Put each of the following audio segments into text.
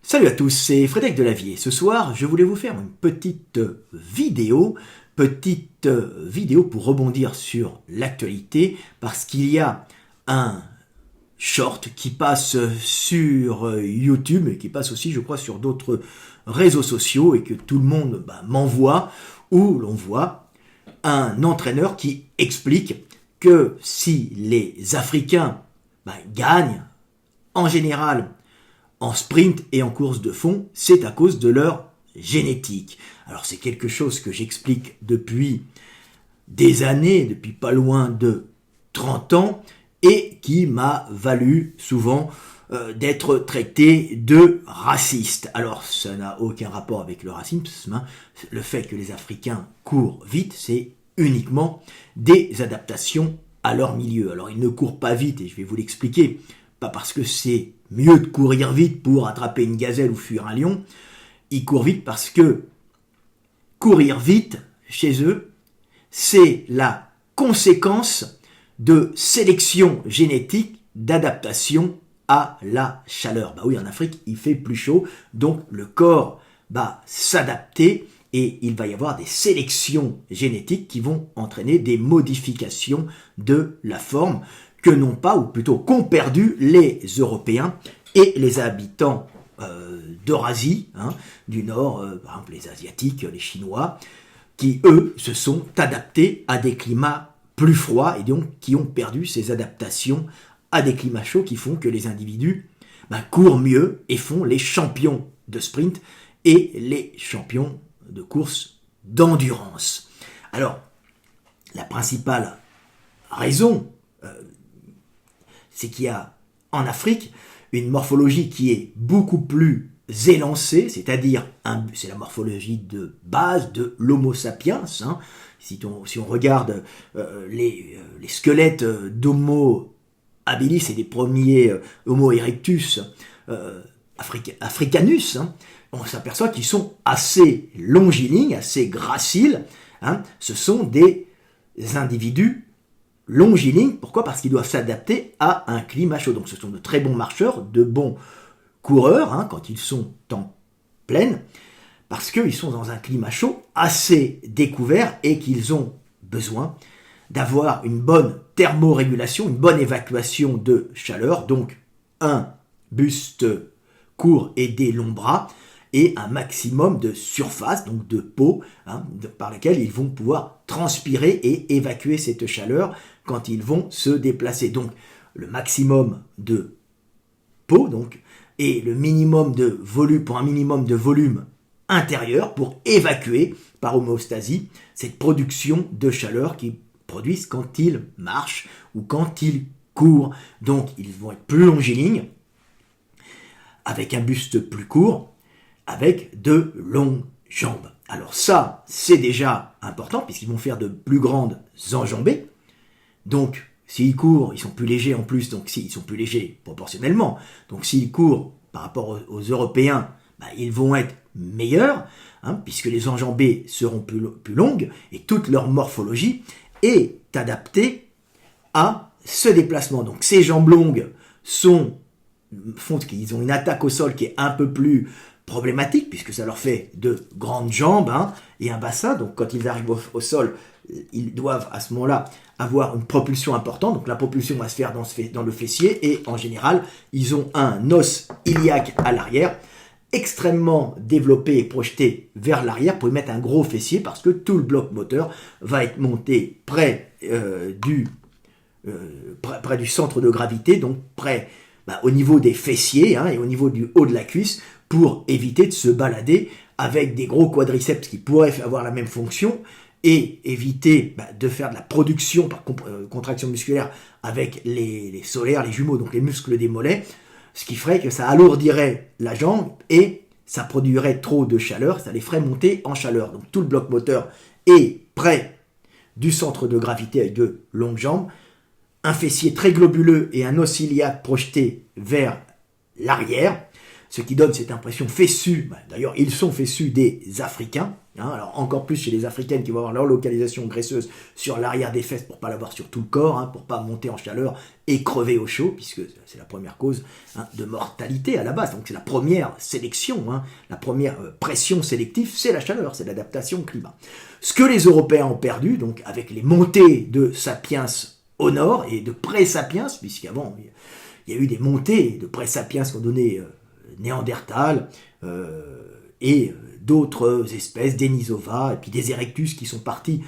Salut à tous, c'est Frédéric Delavier. Ce soir, je voulais vous faire une petite vidéo pour rebondir sur l'actualité, parce qu'il y a un short qui passe sur YouTube et qui passe aussi, je crois, sur d'autres réseaux sociaux et que tout le monde m'envoie, où l'on voit un entraîneur qui explique que si les Africains gagnent en général en sprint et en course de fond, c'est à cause de leur génétique. Alors c'est quelque chose que j'explique depuis des années, depuis pas loin de 30 ans, et qui m'a valu souvent d'être traité de raciste. Alors ça n'a aucun rapport avec le racisme, hein. Le fait que les Africains courent vite, c'est uniquement des adaptations à leur milieu. Alors ils ne courent pas vite, et je vais vous l'expliquer, pas parce que c'est mieux de courir vite pour attraper une gazelle ou fuir un lion. Ils courent vite parce que courir vite, chez eux, c'est la conséquence de sélection génétique d'adaptation à la chaleur. Oui, en Afrique, il fait plus chaud, donc le corps va s'adapter et il va y avoir des sélections génétiques qui vont entraîner des modifications de la forme que n'ont pas, ou plutôt qu'ont perdu les Européens et les habitants d'Eurasie, du Nord, par exemple les Asiatiques, les Chinois, qui eux se sont adaptés à des climats plus froids et donc qui ont perdu ces adaptations à des climats chauds qui font que les individus courent mieux et font les champions de sprint et les champions de course d'endurance. Alors, la principale raison, c'est qu'il y a en Afrique une morphologie qui est beaucoup plus élancée, c'est-à-dire c'est la morphologie de base de l'Homo sapiens. Si on regarde les squelettes d'Homo habilis et des premiers Homo erectus africanus, on s'aperçoit qu'ils sont assez longilignes, assez graciles. Ce sont des individus longilignes. Pourquoi ? Parce qu'ils doivent s'adapter à un climat chaud. Donc ce sont de très bons marcheurs, de bons coureurs, quand ils sont en plaine, parce qu'ils sont dans un climat chaud assez découvert et qu'ils ont besoin d'avoir une bonne thermorégulation, une bonne évacuation de chaleur, donc un buste court et des longs bras, et un maximum de surface, donc de peau, par laquelle ils vont pouvoir transpirer et évacuer cette chaleur quand ils vont se déplacer. Donc le maximum de peau, donc, et le minimum de volume, pour un minimum de volume intérieur, pour évacuer par homéostasie cette production de chaleur qu'ils produisent quand ils marchent ou quand ils courent. Donc ils vont être plus longilignes, avec un buste plus court, avec de longues jambes. Alors ça, c'est déjà important, puisqu'ils vont faire de plus grandes enjambées. Donc, s'ils courent, ils sont plus légers en plus, donc ils sont plus légers proportionnellement. Donc s'ils courent par rapport aux Européens, ils vont être meilleurs, puisque les enjambées seront plus longues, et toute leur morphologie est adaptée à ce déplacement. Donc ces jambes longues font qu'ils ont une attaque au sol qui est un peu plus problématique, puisque ça leur fait de grandes jambes et un bassin. Donc quand ils arrivent au sol, ils doivent à ce moment-là avoir une propulsion importante. Donc la propulsion va se faire dans le fessier, et en général, ils ont un os iliaque à l'arrière, extrêmement développé et projeté vers l'arrière pour y mettre un gros fessier, parce que tout le bloc moteur va être monté près du centre de gravité, donc au niveau des fessiers et au niveau du haut de la cuisse, pour éviter de se balader avec des gros quadriceps qui pourraient avoir la même fonction, et éviter de faire de la production par contraction musculaire avec les solaires, les jumeaux, donc les muscles des mollets, ce qui ferait que ça alourdirait la jambe et ça produirait trop de chaleur, ça les ferait monter en chaleur. Donc tout le bloc moteur est près du centre de gravité avec de longues jambes, un fessier très globuleux et un os iliaque projeté vers l'arrière. ce qui donne cette impression fessue. D'ailleurs, ils sont fessus des Africains. Alors encore plus chez les Africaines qui vont avoir leur localisation graisseuse sur l'arrière des fesses pour pas l'avoir sur tout le corps, pour pas monter en chaleur et crever au chaud, puisque c'est la première cause de mortalité à la base. Donc c'est la première sélection, la première pression sélective, c'est la chaleur, c'est l'adaptation au climat. Ce que les Européens ont perdu, donc avec les montées de Sapiens au nord et de pré-Sapiens, puisqu'avant il y a eu des montées de pré-Sapiens qui ont donné Néandertal et d'autres espèces, Denisova, et puis des Erectus qui sont partis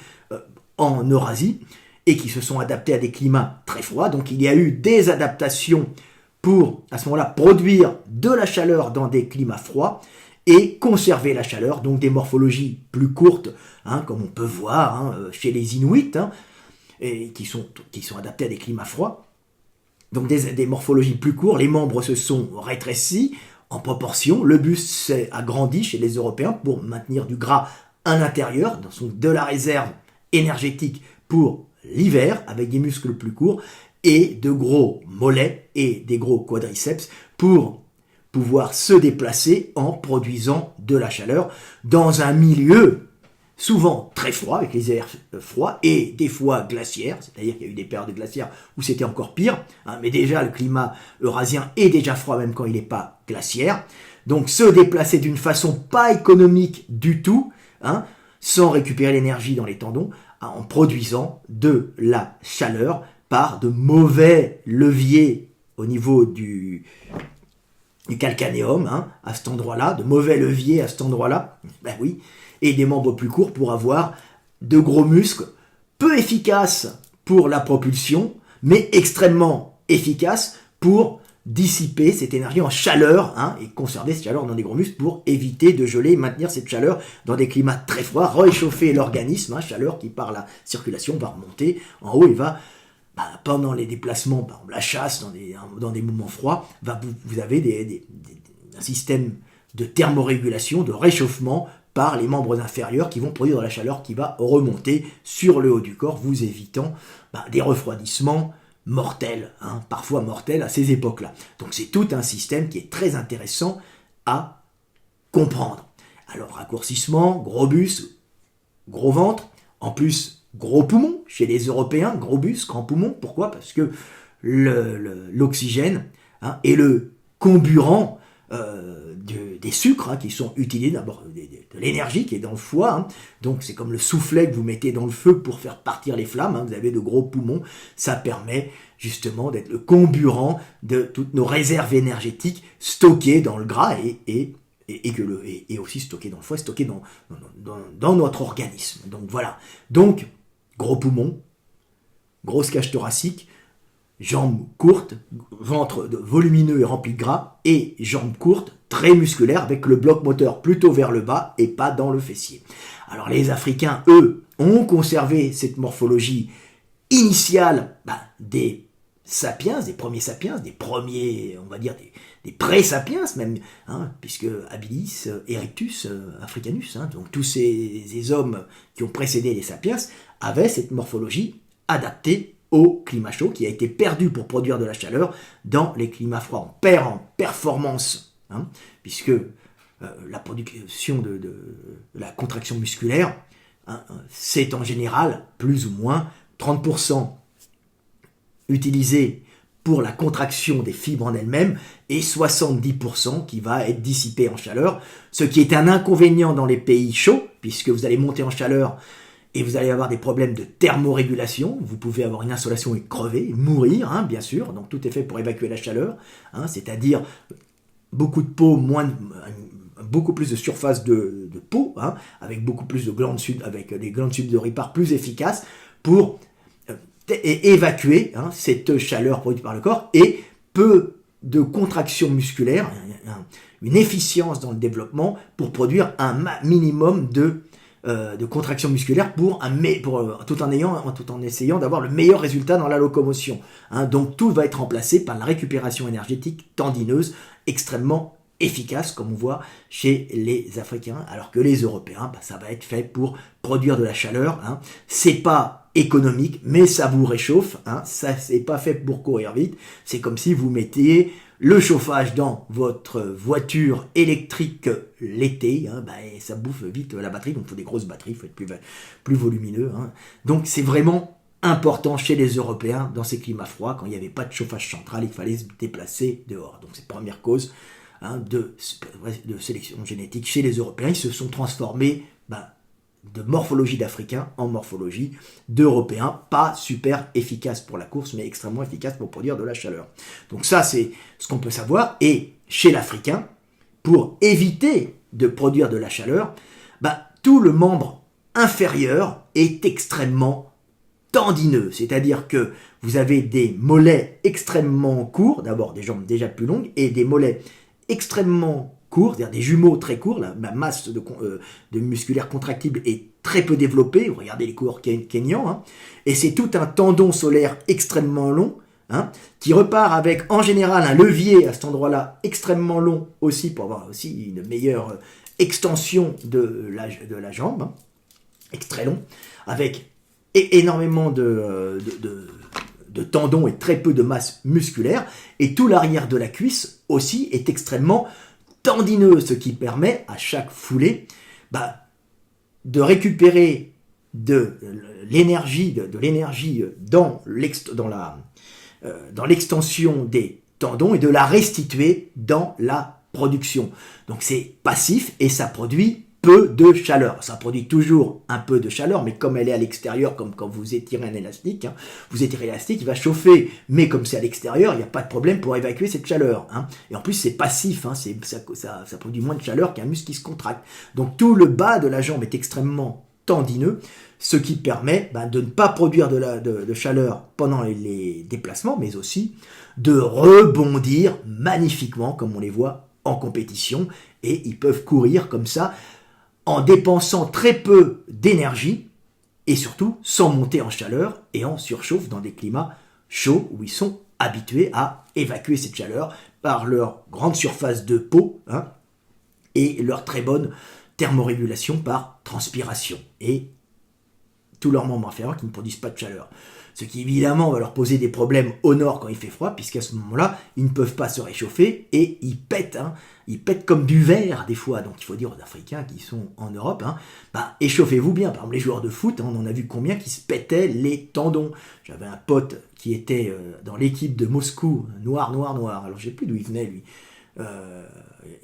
en Eurasie et qui se sont adaptés à des climats très froids. Donc il y a eu des adaptations pour, à ce moment-là, produire de la chaleur dans des climats froids et conserver la chaleur, donc des morphologies plus courtes, comme on peut voir chez les Inuits, et qui sont adaptés à des climats froids. Donc des morphologies plus courtes, les membres se sont rétrécis en proportion, le buste s'est agrandi chez les Européens pour maintenir du gras à l'intérieur, donc de la réserve énergétique pour l'hiver, avec des muscles plus courts, et de gros mollets et des gros quadriceps pour pouvoir se déplacer en produisant de la chaleur dans un milieu souvent très froid, avec les airs froids, et des fois glaciaires, c'est-à-dire qu'il y a eu des périodes glaciaires où c'était encore pire, mais déjà le climat eurasien est déjà froid même quand il n'est pas glaciaire, donc se déplacer d'une façon pas économique du tout, sans récupérer l'énergie dans les tendons, en produisant de la chaleur par de mauvais leviers au niveau du calcanéum, à cet endroit-là, de mauvais leviers à cet endroit-là, oui, et des membres plus courts pour avoir de gros muscles, peu efficaces pour la propulsion, mais extrêmement efficaces pour dissiper cette énergie en chaleur, et conserver cette chaleur dans des gros muscles pour éviter de geler et maintenir cette chaleur dans des climats très froids, réchauffer l'organisme, chaleur qui par la circulation va remonter en haut et va, pendant les déplacements, par exemple la chasse, dans des moments froids, vous avez un système de thermorégulation, de réchauffement par les membres inférieurs qui vont produire de la chaleur qui va remonter sur le haut du corps, vous évitant des refroidissements mortels, parfois mortels à ces époques-là. Donc c'est tout un système qui est très intéressant à comprendre. Alors raccourcissement, gros buste, gros ventre, en plus gros poumon chez les Européens, gros buste, grand poumon. Pourquoi ? Parce que l'oxygène est le comburant des sucres qui sont utilisés, d'abord de l'énergie qui est dans le foie, donc c'est comme le soufflet que vous mettez dans le feu pour faire partir les flammes, vous avez de gros poumons, ça permet justement d'être le comburant de toutes nos réserves énergétiques stockées dans le gras et aussi stockées dans le foie, stockées dans notre organisme. Donc voilà, donc gros poumons, grosse cage thoracique, jambes courtes, ventre volumineux et rempli de gras, et jambes courtes, très musculaires, avec le bloc moteur plutôt vers le bas et pas dans le fessier. Alors les Africains, eux, ont conservé cette morphologie initiale des sapiens, des premiers sapiens, des premiers, on va dire, des pré-sapiens même, puisque habilis, erectus, africanus, donc tous ces hommes qui ont précédé les sapiens avaient cette morphologie adaptée au climat chaud, qui a été perdu pour produire de la chaleur dans les climats froids. On perd en performance, puisque la production de la contraction musculaire, c'est en général plus ou moins 30% utilisé pour la contraction des fibres en elles-mêmes et 70% qui va être dissipé en chaleur, ce qui est un inconvénient dans les pays chauds, puisque vous allez monter en chaleur et vous allez avoir des problèmes de thermorégulation, vous pouvez avoir une insolation et crever, mourir, bien sûr, donc tout est fait pour évacuer la chaleur, c'est-à-dire beaucoup de peau, beaucoup plus de surface de peau, avec beaucoup plus de glandes avec des glandes sudoripare plus efficaces pour évacuer cette chaleur produite par le corps, et peu de contraction musculaire, une efficience dans le développement pour produire un minimum de contraction musculaire tout en essayant d'avoir le meilleur résultat dans la locomotion. Donc tout va être remplacé par la récupération énergétique tendineuse extrêmement efficace, comme on voit chez les Africains, alors que les Européens, ça va être fait pour produire de la chaleur. C'est pas économique, mais ça vous réchauffe. Ça, c'est pas fait pour courir vite. C'est comme si vous mettiez le chauffage dans votre voiture électrique l'été, hein, ça bouffe vite la batterie, donc il faut des grosses batteries, il faut être plus volumineux. Hein. Donc c'est vraiment important chez les Européens, dans ces climats froids, quand il n'y avait pas de chauffage central, il fallait se déplacer dehors. Donc c'est la première cause de sélection génétique chez les Européens. Ils se sont transformés de morphologie d'Africains en morphologie d'Européens, pas super efficace pour la course, mais extrêmement efficace pour produire de la chaleur. Donc ça, c'est ce qu'on peut savoir. Et chez l'Africain, pour éviter de produire de la chaleur, tout le membre inférieur est extrêmement tendineux. C'est-à-dire que vous avez des mollets extrêmement courts, d'abord des jambes déjà plus longues, et des mollets extrêmement courts, c'est-à-dire des jumeaux très courts, la masse de musculaire contractible est très peu développée, vous regardez les coureurs kenyans, hein, et c'est tout un tendon solaire extrêmement long, hein, qui repart avec en général un levier à cet endroit-là extrêmement long aussi, pour avoir aussi une meilleure extension de la jambe, hein, très long, avec énormément de tendons et très peu de masse musculaire, et tout l'arrière de la cuisse aussi est extrêmement tendineux, ce qui permet à chaque foulée de récupérer de l'énergie dans l'extension des tendons et de la restituer dans la production. Donc c'est passif et ça produit peu de chaleur. Ça produit toujours un peu de chaleur, mais comme elle est à l'extérieur, comme quand vous étirez un élastique, hein, vous étirez l'élastique, il va chauffer, mais comme c'est à l'extérieur, il n'y a pas de problème pour évacuer cette chaleur. Hein. Et en plus, c'est passif, hein, ça produit moins de chaleur qu'un muscle qui se contracte. Donc tout le bas de la jambe est extrêmement tendineux, ce qui permet de ne pas produire de chaleur pendant les déplacements, mais aussi de rebondir magnifiquement, comme on les voit en compétition, et ils peuvent courir comme ça, en dépensant très peu d'énergie et surtout sans monter en chaleur et en surchauffe dans des climats chauds où ils sont habitués à évacuer cette chaleur par leur grande surface de peau, hein, et leur très bonne thermorégulation par transpiration et tous leurs membres inférieurs qui ne produisent pas de chaleur. Ce qui évidemment va leur poser des problèmes au nord quand il fait froid, puisqu'à ce moment-là, ils ne peuvent pas se réchauffer et ils pètent, hein, ils pètent comme du verre des fois. Donc il faut dire aux Africains qui sont en Europe, hein, échauffez-vous bien. Par exemple, les joueurs de foot, hein, on en a vu combien qui se pétaient les tendons. J'avais un pote qui était dans l'équipe de Moscou, noir. Alors je ne sais plus d'où il venait lui,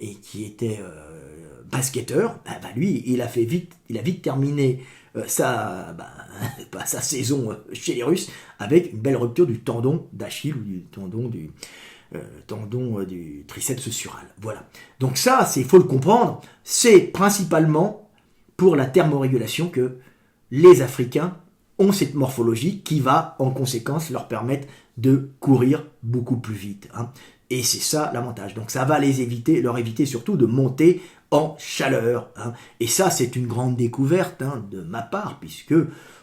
et qui était basketteur. Lui, il a vite terminé sa saison chez les Russes avec une belle rupture du tendon d'Achille ou du tendon du triceps sural. Voilà. Donc ça, il faut le comprendre, c'est principalement pour la thermorégulation que les Africains ont cette morphologie qui va en conséquence leur permettre de courir beaucoup plus vite. Hein. Et c'est ça l'avantage. Donc ça va leur éviter surtout de monter en chaleur. Hein. Et ça, c'est une grande découverte, hein, de ma part, puisque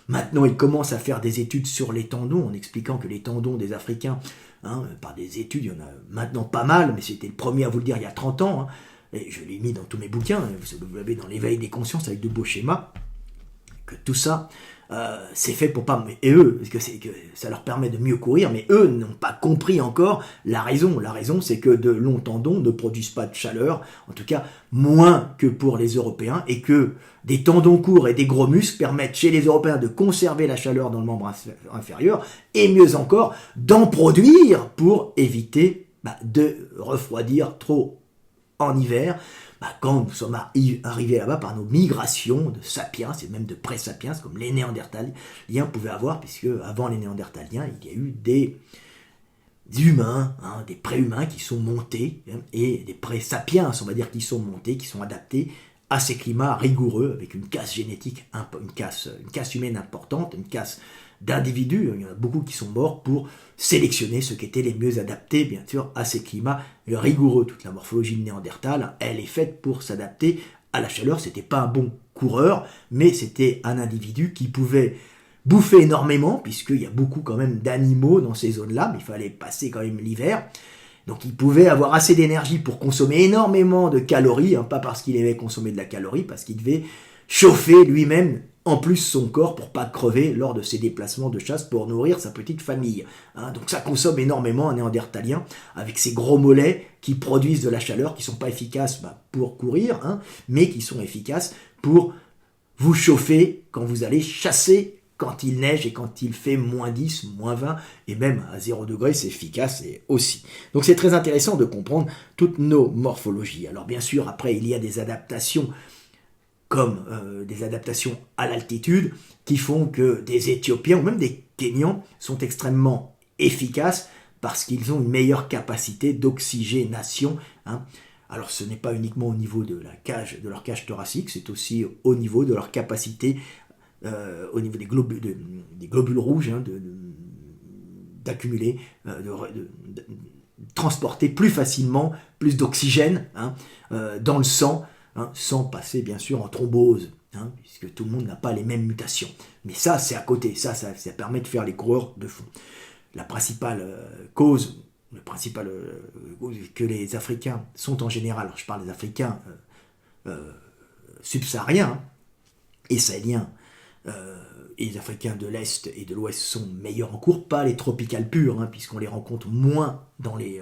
maintenant, ils commencent à faire des études sur les tendons, en expliquant que les tendons des Africains, hein, par des études, il y en a maintenant pas mal, mais c'était le premier à vous le dire il y a 30 ans, hein, et je l'ai mis dans tous mes bouquins, vous l'avez dans l'éveil des consciences avec de beaux schémas, que tout ça, c'est fait pour pas... Et eux, parce que ça leur permet de mieux courir, mais eux n'ont pas compris encore la raison. La raison, c'est que de longs tendons ne produisent pas de chaleur, en tout cas moins que pour les Européens, et que des tendons courts et des gros muscles permettent chez les Européens de conserver la chaleur dans le membre inférieur, et mieux encore, d'en produire pour éviter de refroidir trop en hiver, quand nous sommes arrivés là-bas par nos migrations de sapiens, et même de pré-sapiens, comme les Néandertaliens pouvaient avoir, puisque avant les Néandertaliens, il y a eu des humains, hein, des pré-humains qui sont montés, hein, et des pré-sapiens, on va dire, qui sont montés, qui sont adaptés à ces climats rigoureux, avec une casse génétique, une casse humaine importante, une casse d'individus, il y en a beaucoup qui sont morts pour sélectionner ceux qui étaient les mieux adaptés, bien sûr, à ces climats rigoureux. Toute la morphologie de Néandertal, elle est faite pour s'adapter à la chaleur. C'était pas un bon coureur, mais c'était un individu qui pouvait bouffer énormément, puisqu'il y a beaucoup quand même d'animaux dans ces zones-là, mais il fallait passer quand même l'hiver. Donc il pouvait avoir assez d'énergie pour consommer énormément de calories, hein, pas parce qu'il aimait consommer de la calorie, parce qu'il devait chauffer lui-même en plus son corps pour pas crever lors de ses déplacements de chasse pour nourrir sa petite famille. Hein. Donc ça consomme énormément un néandertalien avec ses gros mollets qui produisent de la chaleur, qui sont pas efficaces pour courir, hein, mais qui sont efficaces pour vous chauffer quand vous allez chasser, quand il neige et quand il fait moins 10, moins 20, et même à 0 degré, c'est efficace et aussi. Donc c'est très intéressant de comprendre toutes nos morphologies. Alors bien sûr, après, il y a des adaptations comme des adaptations à l'altitude, qui font que des Éthiopiens ou même des Kenyans sont extrêmement efficaces parce qu'ils ont une meilleure capacité d'oxygénation. Hein. Alors ce n'est pas uniquement au niveau de leur cage thoracique, c'est aussi au niveau de leur capacité, au niveau des globules rouges, hein, d'accumuler, de transporter plus facilement plus d'oxygène, hein, dans le sang, hein, sans passer bien sûr en thrombose, hein, puisque tout le monde n'a pas les mêmes mutations. Mais ça, c'est à côté, ça permet de faire les coureurs de fond. La principale cause que les Africains sont en général, alors je parle des Africains subsahariens, hein, et sahéliens, et les Africains de l'Est et de l'Ouest sont meilleurs en cours, pas les tropicales purs, hein, puisqu'on les rencontre moins dans les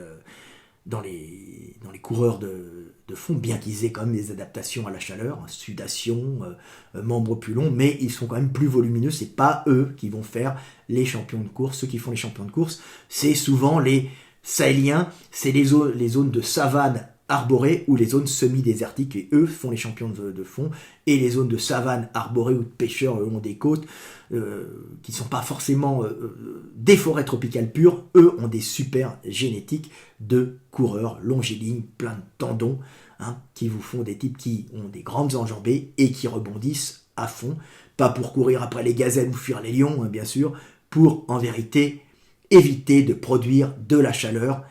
coureurs de fond, bien qu'ils aient quand même des adaptations à la chaleur, sudation, membres plus longs, mais ils sont quand même plus volumineux, c'est pas eux qui vont faire les champions de course. Ceux qui font les champions de course, c'est souvent les sahéliens, c'est les zones de savane arborée ou les zones semi-désertiques, et eux font les champions de fond, et les zones de savane arborée ou de pêcheurs le long des côtes, qui ne sont pas forcément des forêts tropicales pures, eux ont des super génétiques de coureurs longilignes, plein de tendons, hein, qui vous font des types qui ont des grandes enjambées et qui rebondissent à fond, pas pour courir après les gazelles ou fuir les lions, hein, bien sûr, pour en vérité éviter de produire de la chaleur,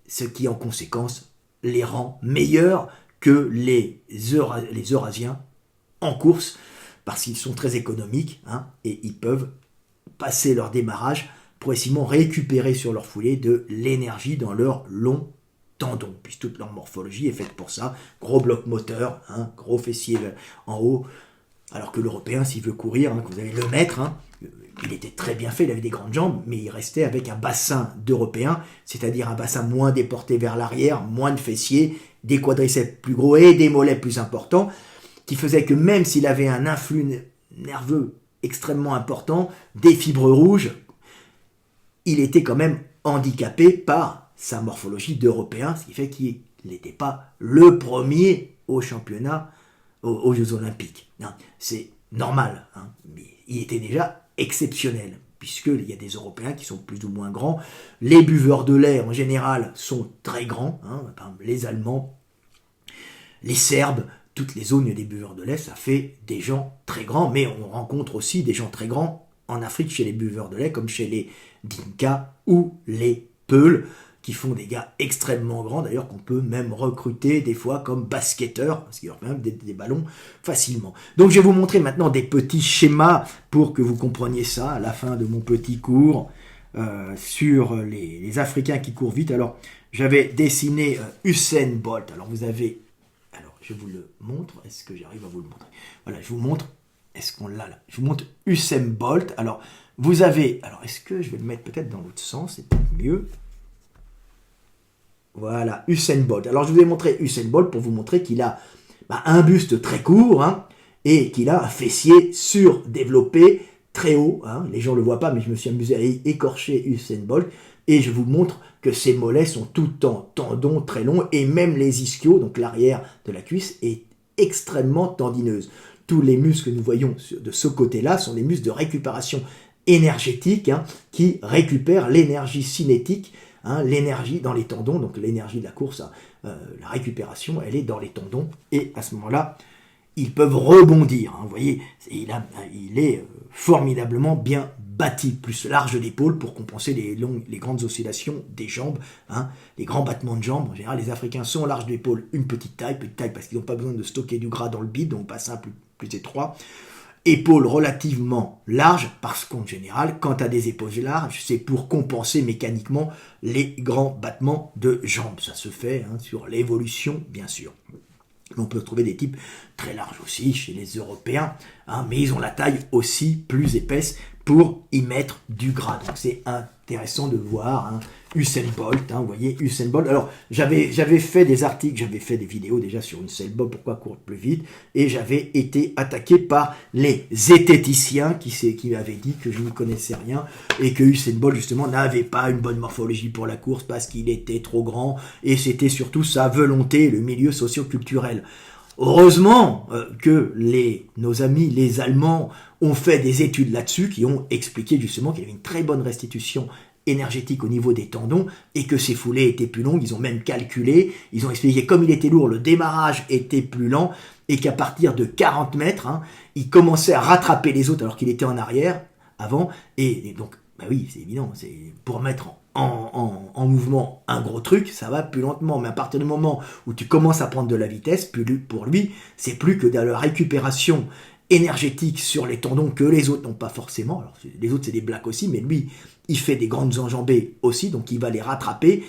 ce qui en conséquence les rend meilleurs que les Eurasiens en course, parce qu'ils sont très économiques, hein, et ils peuvent passer leur démarrage progressivement récupérer sur leur foulée de l'énergie dans leur long tendon, puisque toute leur morphologie est faite pour ça. Gros bloc moteur, hein, gros fessier en haut, alors que l'Européen, s'il veut courir, hein, que vous allez le mettre, hein, il était très bien fait, il avait des grandes jambes, mais il restait avec un bassin d'Européen, c'est-à-dire un bassin moins déporté vers l'arrière, moins de fessiers, des quadriceps plus gros et des mollets plus importants, qui faisait que même s'il avait un influx nerveux extrêmement important, des fibres rouges, il était quand même handicapé par sa morphologie d'Européen, ce qui fait qu'il n'était pas le premier au championnat, aux Jeux Olympiques. Hein, c'est normal, hein, mais il était déjà exceptionnel, puisqu'il y a des Européens qui sont plus ou moins grands. Les buveurs de lait, en général, sont très grands, hein, par exemple, les Allemands, les Serbes, toutes les zones des buveurs de lait, ça fait des gens très grands, mais on rencontre aussi des gens très grands en Afrique chez les buveurs de lait, comme chez les Dinka ou les Peuls, qui font des gars extrêmement grands, d'ailleurs qu'on peut même recruter des fois comme basketteurs, parce qu'ils ont même des ballons facilement. Donc je vais vous montrer maintenant des petits schémas pour que vous compreniez ça à la fin de mon petit cours sur les Africains qui courent vite. Alors j'avais dessiné Usain Bolt, alors je vous le montre, est-ce que j'arrive à vous le montrer? Voilà, je vous montre, est-ce qu'on l'a là? Je vous montre Usain Bolt, alors vous avez, alors est-ce que je vais le mettre peut-être dans l'autre sens, c'est peut-être mieux. Voilà, Usain Bolt. Alors je vous ai montré Usain Bolt pour vous montrer qu'il a un buste très court, hein, et qu'il a un fessier surdéveloppé, très haut. Hein. Les gens ne le voient pas, mais je me suis amusé à écorcher Usain Bolt. Et je vous montre que ses mollets sont tout en tendons très longs, et même les ischios, donc l'arrière de la cuisse, est extrêmement tendineuse. Tous les muscles que nous voyons de ce côté-là sont des muscles de récupération énergétique, hein, qui récupèrent l'énergie cinétique, hein, l'énergie dans les tendons, donc l'énergie de la course, la récupération, elle est dans les tendons, et à ce moment-là, ils peuvent rebondir. Hein, vous voyez, il est formidablement bien bâti, plus large d'épaule pour compenser les grandes oscillations des jambes, hein, les grands battements de jambes. En général, les Africains sont larges d'épaule, une petite taille parce qu'ils n'ont pas besoin de stocker du gras dans le bide, donc bassin plus étroit. Épaules relativement larges, parce qu'en général, quand tu as des épaules larges, c'est pour compenser mécaniquement les grands battements de jambes. Ça se fait, hein, sur l'évolution, bien sûr. On peut trouver des types très larges aussi chez les Européens, hein, mais ils ont la taille aussi plus épaisse pour y mettre du gras. Donc c'est intéressant de voir, hein, Usain Bolt, hein, vous voyez Usain Bolt. Alors j'avais fait des articles, j'avais fait des vidéos déjà sur Usain Bolt, pourquoi courir plus vite, et j'avais été attaqué par les zététiciens qui m'avaient dit que je n'y connaissais rien et que Usain Bolt justement n'avait pas une bonne morphologie pour la course parce qu'il était trop grand et c'était surtout sa volonté, le milieu socio-culturel. Heureusement que nos amis les Allemands ont fait des études là-dessus qui ont expliqué justement qu'il y avait une très bonne restitution énergétique au niveau des tendons et que ces foulées étaient plus longues. Ils ont même calculé, ils ont expliqué comme il était lourd, le démarrage était plus lent et qu'à partir de 40 mètres, hein, il commençait à rattraper les autres alors qu'il était en arrière avant. Et donc, bah oui, c'est évident, c'est pour mettre en mouvement un gros truc, ça va plus lentement. Mais à partir du moment où tu commences à prendre de la vitesse, pour lui, c'est plus que de la récupération énergétique sur les tendons que les autres n'ont pas forcément. Alors, les autres, c'est des blacks aussi, mais lui, il fait des grandes enjambées aussi, donc il va les rattraper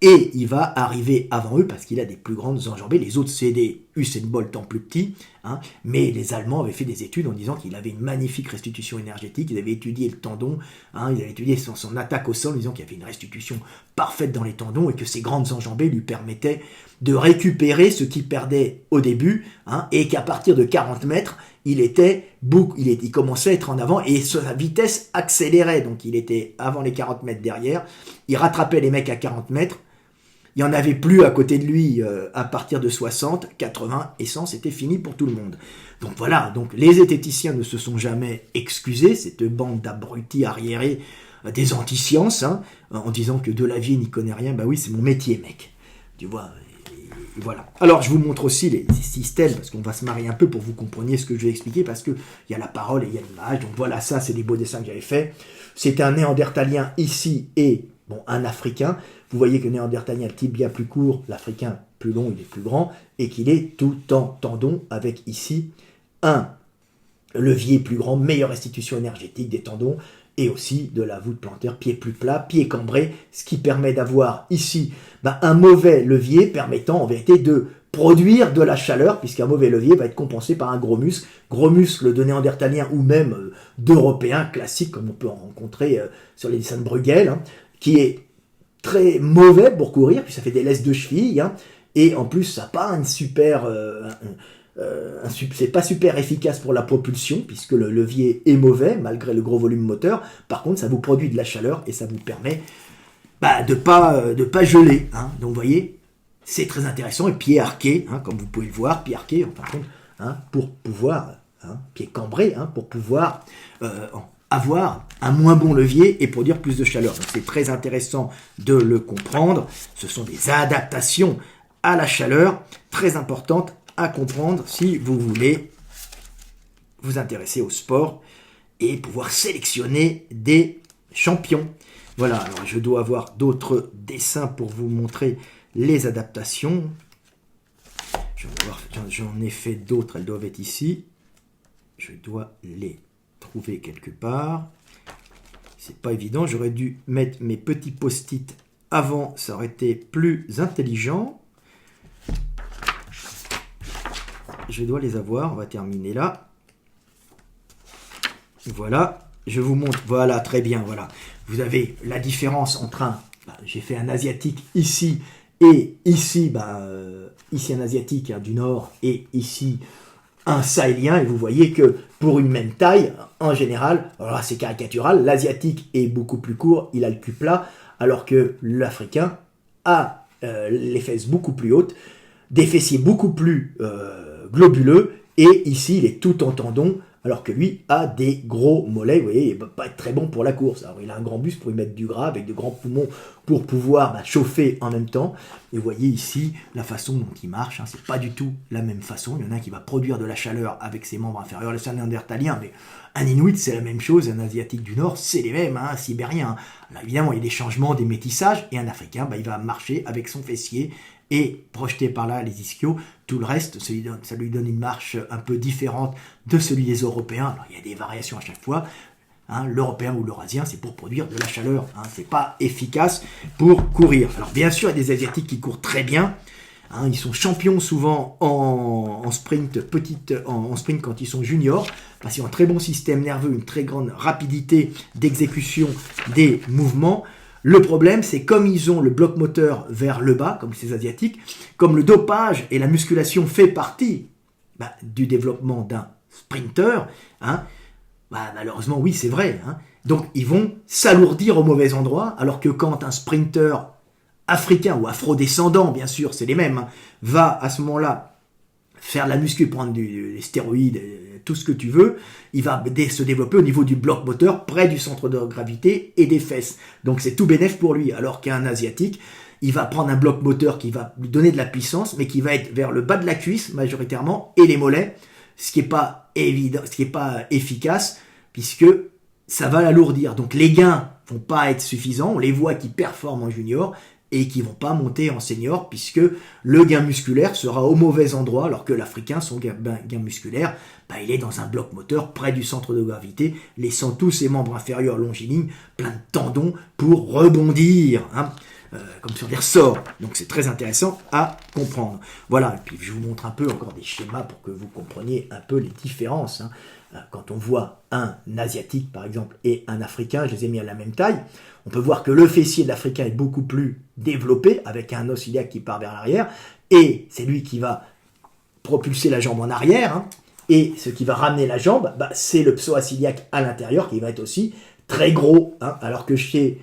et il va arriver avant eux parce qu'il a des plus grandes enjambées. Les autres, c'est des Usain Bolt en plus petit, hein, mais les Allemands avaient fait des études en disant qu'il avait une magnifique restitution énergétique. Ils avaient étudié le tendon, hein, ils avaient étudié son attaque au sol en disant qu'il y avait une restitution parfaite dans les tendons et que ces grandes enjambées lui permettaient de récupérer ce qu'il perdait au début, hein, et qu'à partir de 40 mètres, il commençait à être en avant et sa vitesse accélérait. Donc il était avant les 40 mètres derrière, il rattrapait les mecs à 40 mètres, il n'y en avait plus à côté de lui à partir de 60, 80 et 100, c'était fini pour tout le monde. Donc voilà, donc les zététiciens ne se sont jamais excusés, cette bande d'abrutis arriérés des anti-sciences, hein, en disant que de la vie il n'y connaît rien. Bah oui, c'est mon métier, mec. Tu vois. Et voilà. Alors je vous montre aussi les systèmes, parce qu'on va se marier un peu pour que vous compreniez ce que je vais expliquer, parce qu'il y a la parole et il y a l'image. Donc voilà, ça c'est des beaux dessins que j'avais faits. C'est un néandertalien ici et un africain. Vous voyez que le néandertalien, le tibia plus court, l'africain plus long, il est plus grand, et qu'il est tout en tendon, avec ici un levier plus grand, meilleure restitution énergétique des tendons, et aussi de la voûte plantaire, pied plus plat, pied cambré, ce qui permet d'avoir ici un mauvais levier permettant en vérité de produire de la chaleur, puisqu'un mauvais levier va être compensé par un gros muscle de néandertalien ou même d'européens classiques, comme on peut en rencontrer sur les dessins de Bruegel, hein, qui est très mauvais pour courir, puis ça fait des laisses de cheville, hein, et en plus ça n'a pas une super... c'est pas super efficace pour la propulsion puisque le levier est mauvais malgré le gros volume moteur. Par contre, ça vous produit de la chaleur et ça vous permet de pas geler. Hein. Donc, vous voyez, c'est très intéressant. Et pied arqué, hein, comme vous pouvez le voir, pied arqué, par contre, hein, pour pouvoir, pied cambré, hein, pour pouvoir avoir un moins bon levier et produire plus de chaleur. Donc, c'est très intéressant de le comprendre. Ce sont des adaptations à la chaleur très importantes à comprendre si vous voulez vous intéresser au sport et pouvoir sélectionner des champions. Voilà, alors je dois avoir d'autres dessins pour vous montrer les adaptations. J'en ai fait d'autres, elles doivent être ici. Je dois les trouver quelque part. C'est pas évident, j'aurais dû mettre mes petits post-it avant, ça aurait été plus intelligent. Je dois les avoir, on va terminer là. Voilà, je vous montre, voilà, très bien, voilà. Vous avez la différence entre j'ai fait un asiatique ici, et ici, ici un asiatique du nord, et ici un sahélien, et vous voyez que pour une même taille, en général, alors là c'est caricatural, l'asiatique est beaucoup plus court, il a le cul plat, alors que l'africain a les fesses beaucoup plus hautes, des fessiers beaucoup plus globuleux, et ici il est tout en tendon, alors que lui a des gros mollets. Vous voyez, il ne va pas être très bon pour la course. Alors il a un grand buste pour y mettre du gras, avec de grands poumons pour pouvoir chauffer en même temps. Et vous voyez ici la façon dont il marche, hein, c'est pas du tout la même façon. Il y en a un qui va produire de la chaleur avec ses membres inférieurs, c'est un néandertalien, mais un Inuit c'est la même chose, un Asiatique du Nord c'est les mêmes, un Sibérien. Alors évidemment il y a des changements, des métissages, et un Africain il va marcher avec son fessier, et projeté par là les ischios, tout le reste, ça lui donne une marche un peu différente de celui des Européens. Alors il y a des variations à chaque fois, hein, l'Européen ou l'Eurasien, c'est pour produire de la chaleur, hein, c'est pas efficace pour courir. Alors bien sûr, il y a des Asiatiques qui courent très bien, hein. Ils sont champions souvent en sprint en sprint quand ils sont juniors, parce qu'ils ont un très bon système nerveux, une très grande rapidité d'exécution des mouvements. Le problème, c'est comme ils ont le bloc moteur vers le bas, comme ces Asiatiques, comme le dopage et la musculation fait partie du développement d'un sprinter, hein, malheureusement, oui, c'est vrai. Hein. Donc, ils vont s'alourdir au mauvais endroit, alors que quand un sprinter africain ou afro-descendant, bien sûr, c'est les mêmes, hein, va à ce moment-là faire de la muscu, prendre des stéroïdes, tout ce que tu veux, il va se développer au niveau du bloc moteur, près du centre de gravité et des fesses. Donc, c'est tout bénef pour lui, alors qu'un Asiatique, il va prendre un bloc moteur qui va lui donner de la puissance, mais qui va être vers le bas de la cuisse, majoritairement, et les mollets, ce qui n'est pas évident, ce qui n'est pas efficace, puisque ça va l'alourdir. Donc les gains vont pas être suffisants, on les voit qui performent en junior et qui vont pas monter en senior, puisque le gain musculaire sera au mauvais endroit, alors que l'Africain, son gain musculaire, il est dans un bloc moteur près du centre de gravité, laissant tous ses membres inférieurs longilignes, plein de tendons pour rebondir, hein, comme sur des ressorts. Donc c'est très intéressant à comprendre. Voilà, et puis je vous montre un peu encore des schémas pour que vous compreniez un peu les différences. Hein. Quand on voit un Asiatique, par exemple, et un Africain, je les ai mis à la même taille, on peut voir que le fessier de l'Africain est beaucoup plus développé, avec un os iliaque qui part vers l'arrière, et c'est lui qui va propulser la jambe en arrière, hein, et ce qui va ramener la jambe, c'est le psoas iliaque à l'intérieur, qui va être aussi très gros, hein, alors que chez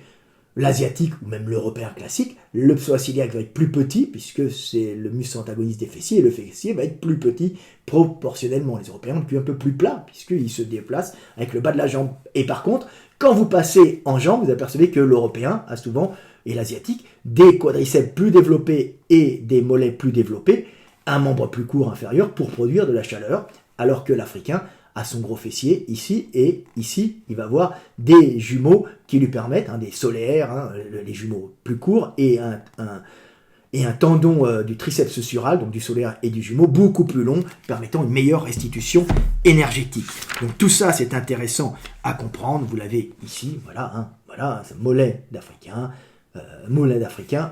l'Asiatique, ou même l'Européen classique, le psoas iliaque va être plus petit, puisque c'est le muscle antagoniste des fessiers, et le fessier va être plus petit proportionnellement. Les Européens ont le cul un peu plus plat, puisqu'ils se déplacent avec le bas de la jambe. Et par contre, quand vous passez en jambe, vous apercevez que l'Européen a souvent, et l'Asiatique, des quadriceps plus développés et des mollets plus développés, un membre plus court inférieur pour produire de la chaleur, alors que l'Africain a son gros fessier ici, et ici, il va avoir des jumeaux qui lui permettent, hein, des solaires, hein, les jumeaux plus courts, et un tendon du triceps sural, donc du solaire et du jumeau, beaucoup plus long, permettant une meilleure restitution énergétique. Donc tout ça, c'est intéressant à comprendre. Vous l'avez ici, voilà, hein, voilà, c'est mollet d'Africain,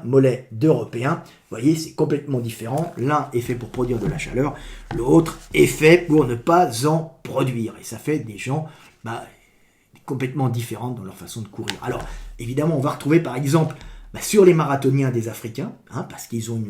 mollet d'Européen. Vous voyez, c'est complètement différent. L'un est fait pour produire de la chaleur, l'autre est fait pour ne pas en produire. Et ça fait des gens complètement différents dans leur façon de courir. Alors, évidemment, on va retrouver par exemple sur les marathoniens des Africains, hein, parce qu'ils sont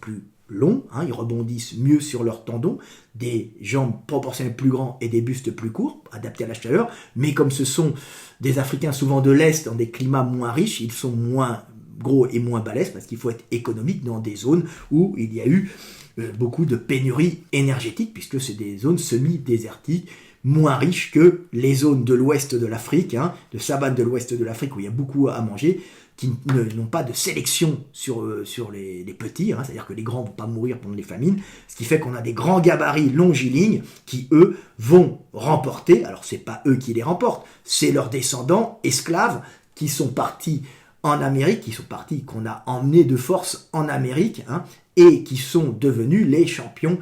plus longs, hein, ils rebondissent mieux sur leurs tendons, des jambes proportionnelles plus grands et des bustes plus courts, adaptés à la chaleur, mais comme ce sont des Africains souvent de l'Est, dans des climats moins riches, ils sont moins gros et moins balèzes, parce qu'il faut être économique dans des zones où il y a eu beaucoup de pénurie énergétique, puisque c'est des zones semi-désertiques, moins riches que les zones de l'ouest de l'Afrique, hein, de savane de l'ouest de l'Afrique, où il y a beaucoup à manger, qui n'ont pas de sélection sur les petits, hein, c'est-à-dire que les grands ne vont pas mourir pendant les famines, ce qui fait qu'on a des grands gabarits longilignes qui, eux, vont remporter, alors c'est pas eux qui les remportent, c'est leurs descendants esclaves qui sont partis en Amérique, qu'on a emmenés de force en Amérique, hein, et qui sont devenus les champions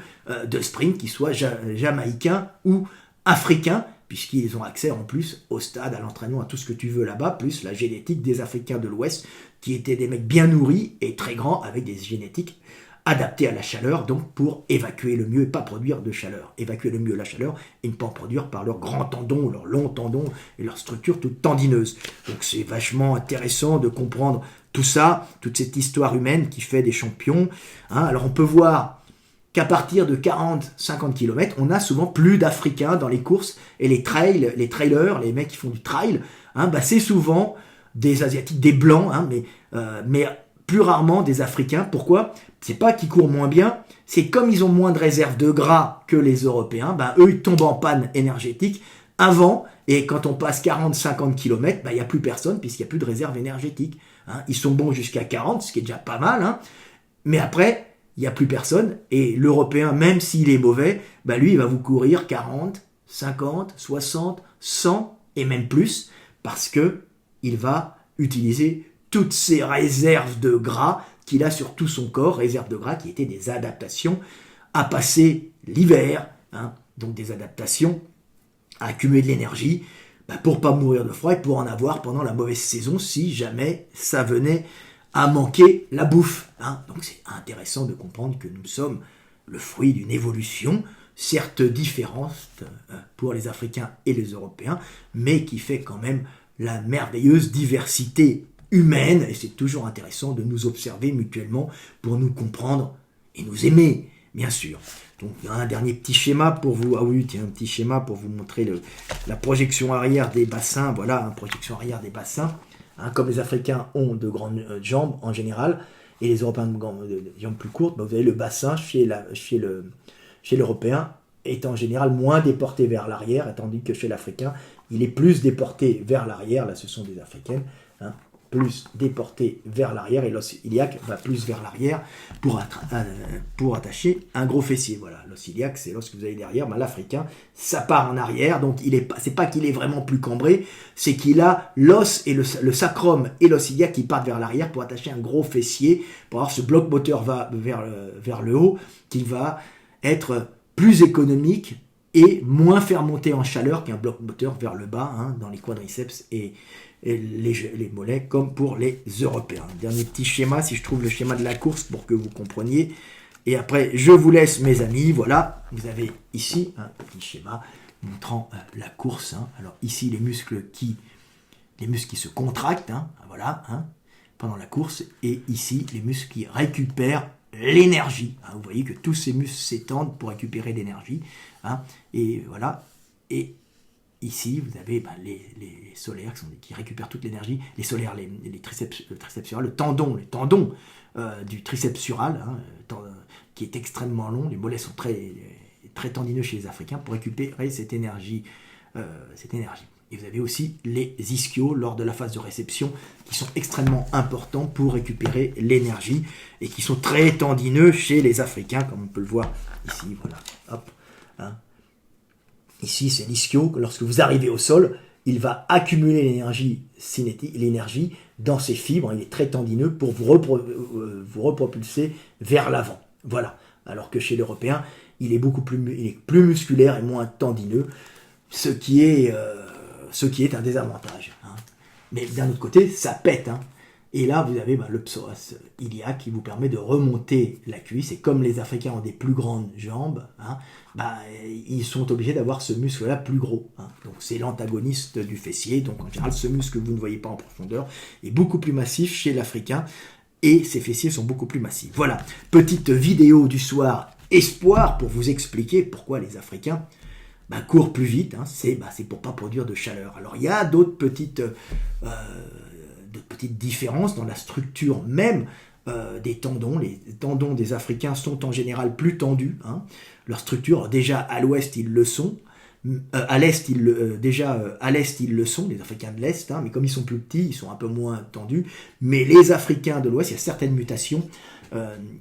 de sprint, qu'ils soient jamaïcains ou africains, puisqu'ils ont accès en plus au stade, à l'entraînement, à tout ce que tu veux là-bas, plus la génétique des Africains de l'Ouest, qui étaient des mecs bien nourris et très grands, avec des génétiques adaptées à la chaleur, donc pour évacuer le mieux et pas produire de chaleur. Évacuer le mieux la chaleur et ne pas en produire par leurs grands tendons, leurs longs tendons et leur structure toute tendineuse. Donc c'est vachement intéressant de comprendre tout ça, toute cette histoire humaine qui fait des champions. Hein. Alors on peut voir qu'à partir de 40-50 km, on a souvent plus d'Africains dans les courses, et les trailers, les mecs qui font du trail, hein, c'est souvent des Asiatiques, des Blancs, hein, mais plus rarement des Africains. Pourquoi ? C'est pas qu'ils courent moins bien, c'est comme ils ont moins de réserves de gras que les Européens, eux ils tombent en panne énergétique avant, et quand on passe 40-50 km, il n'y a plus personne, puisqu'il n'y a plus de réserve énergétique. Hein. Ils sont bons jusqu'à 40, ce qui est déjà pas mal, hein, mais après, il n'y a plus personne, et l'Européen, même s'il est mauvais, lui, il va vous courir 40, 50, 60, 100, et même plus, parce que il va utiliser toutes ces réserves de gras qu'il a sur tout son corps, réserves de gras qui étaient des adaptations à passer l'hiver, hein, donc des adaptations à accumuler de l'énergie, pour pas mourir de froid et pour en avoir pendant la mauvaise saison, si jamais ça venait a manqué la bouffe. Hein. Donc c'est intéressant de comprendre que nous sommes le fruit d'une évolution, certes différente pour les Africains et les Européens, mais qui fait quand même la merveilleuse diversité humaine, et c'est toujours intéressant de nous observer mutuellement pour nous comprendre et nous aimer, bien sûr. Donc un dernier petit schéma pour vous, ah oui, tiens, un petit schéma pour vous montrer la projection arrière des bassins, voilà, une projection arrière des bassins, hein, comme les Africains ont de grandes jambes en général, et les Européens de jambes plus courtes, bah, vous avez le bassin chez l'Européen est en général moins déporté vers l'arrière, tandis que chez l'Africain, il est plus déporté vers l'arrière, là ce sont des Africaines, hein, plus déporté vers l'arrière, et l'os iliaque va plus vers l'arrière pour attacher un gros fessier. Voilà, l'os iliaque, c'est l'os que vous avez derrière, ben, l'Africain, ça part en arrière, donc c'est pas qu'il est vraiment plus cambré, c'est qu'il a l'os et le sacrum et l'os iliaque qui partent vers l'arrière pour attacher un gros fessier, pour avoir ce bloc moteur va vers le haut, qui va être plus économique et moins faire monter en chaleur qu'un bloc moteur vers le bas, hein, dans les quadriceps et les mollets, comme pour les Européens. Dernier petit schéma, si je trouve le schéma de la course pour que vous compreniez. Et après, je vous laisse, mes amis. Voilà, vous avez ici un petit schéma montrant la course. Hein. Alors ici, les muscles qui se contractent, hein, voilà, hein, pendant la course. Et ici, les muscles qui récupèrent l'énergie. Hein. Vous voyez que tous ces muscles s'étendent pour récupérer l'énergie. Hein. Et voilà. Et ici, vous avez les solaires qui récupèrent toute l'énergie, les solaires, le triceps sural, le tendon du triceps sural, hein, qui est extrêmement long. Les mollets sont très, très tendineux chez les Africains pour récupérer cette énergie. Et vous avez aussi les ischios lors de la phase de réception qui sont extrêmement importants pour récupérer l'énergie et qui sont très tendineux chez les Africains, comme on peut le voir ici. Voilà, hop, hein. Ici, c'est l'ischio. Lorsque vous arrivez au sol, il va accumuler l'énergie cinétique, l'énergie dans ses fibres. Il est très tendineux pour vous repropulser vers l'avant. Voilà. Alors que chez l'Européen, il est plus musculaire et moins tendineux, ce qui est un désavantage. Hein. Mais d'un autre côté, ça pète. Hein. Et là, vous avez le psoas iliaque qui vous permet de remonter la cuisse. Et comme les Africains ont des plus grandes jambes, hein, ils sont obligés d'avoir ce muscle-là plus gros. Hein. Donc c'est l'antagoniste du fessier. Donc en général, ce muscle que vous ne voyez pas en profondeur est beaucoup plus massif chez l'Africain. Et ses fessiers sont beaucoup plus massifs. Voilà, petite vidéo du soir espoir pour vous expliquer pourquoi les Africains courent plus vite. Hein. C'est pour pas produire de chaleur. Alors il y a d'autres petites différences dans la structure même des tendons. Les tendons des Africains sont en général plus tendus. Hein. Leur structure, déjà à l'ouest, ils le sont. À l'est, ils le sont, les Africains de l'Est, hein, mais comme ils sont plus petits, ils sont un peu moins tendus. Mais les Africains de l'Ouest, il y a certaines mutations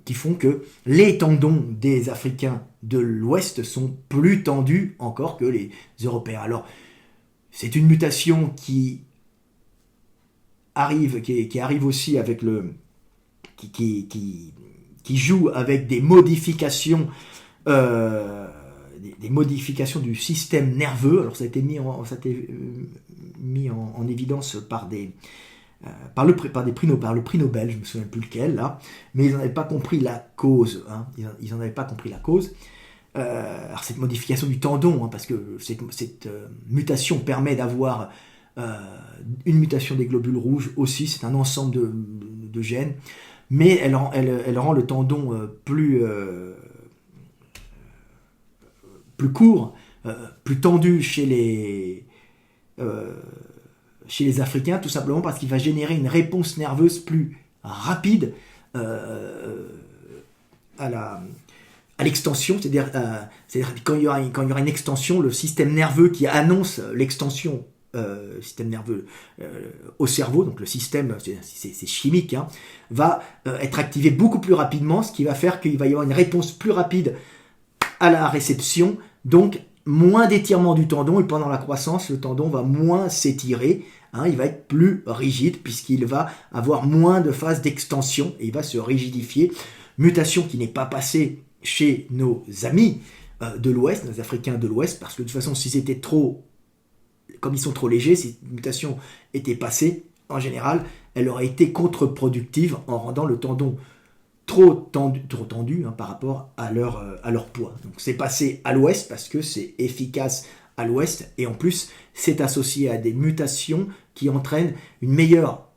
qui font que les tendons des Africains de l'Ouest sont plus tendus encore que les Européens. Alors, c'est une mutation qui arrive aussi avec qui joue avec des modifications des modifications du système nerveux. Alors ça a été mis en évidence par le prix Nobel, je me souviens plus lequel là, mais ils n'en avaient pas compris la cause. Hein. Ils n'en avaient pas compris la cause. Alors cette modification du tendon, hein, parce que cette mutation permet d'avoir une mutation des globules rouges aussi, c'est un ensemble de gènes, mais elle rend le tendon plus court, plus tendu chez les Africains, tout simplement parce qu'il va générer une réponse nerveuse plus rapide à l'extension, c'est-à-dire quand il y aura une extension, le système nerveux qui annonce l'extension système nerveux au cerveau, donc le système, c'est chimique, hein, va être activé beaucoup plus rapidement, ce qui va faire qu'il va y avoir une réponse plus rapide à la réception, donc moins d'étirement du tendon, et pendant la croissance, le tendon va moins s'étirer, hein, il va être plus rigide, puisqu'il va avoir moins de phases d'extension, et il va se rigidifier, mutation qui n'est pas passée chez nos amis de l'Ouest, nos Africains de l'Ouest, parce que de toute façon, comme ils sont trop légers, si une mutation était passée, en général, elle aurait été contre-productive en rendant le tendon trop tendu par rapport à leur poids. Donc c'est passé à l'ouest parce que c'est efficace à l'ouest, et en plus c'est associé à des mutations qui entraînent une meilleure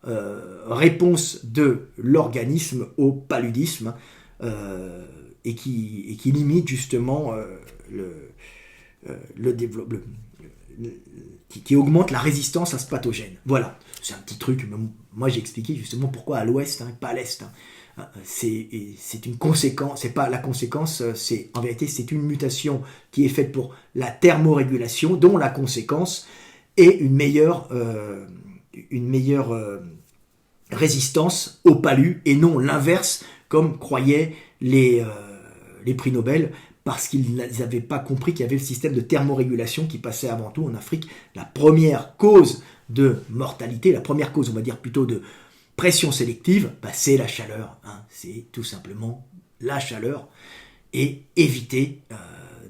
réponse de l'organisme au paludisme, et qui limite justement le développement, qui augmente la résistance à ce pathogène. Voilà, c'est un petit truc, moi j'ai expliqué justement pourquoi à l'ouest, pas à l'est. C'est une conséquence, c'est pas la conséquence, en vérité c'est une mutation qui est faite pour la thermorégulation, dont la conséquence est une meilleure résistance au palu, et non l'inverse comme croyaient les prix Nobel, parce qu'ils n'avaient pas compris qu'il y avait le système de thermorégulation qui passait avant tout en Afrique. La première cause de mortalité, la première cause, on va dire plutôt de pression sélective, c'est la chaleur. C'est tout simplement la chaleur, et éviter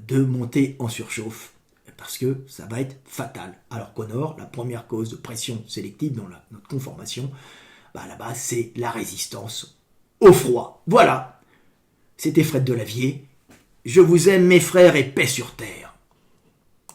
de monter en surchauffe, parce que ça va être fatal. Alors qu'au nord, la première cause de pression sélective dans notre conformation, là-bas, c'est la résistance au froid. Voilà, c'était Fred Delavier. Je vous aime mes frères, et paix sur terre.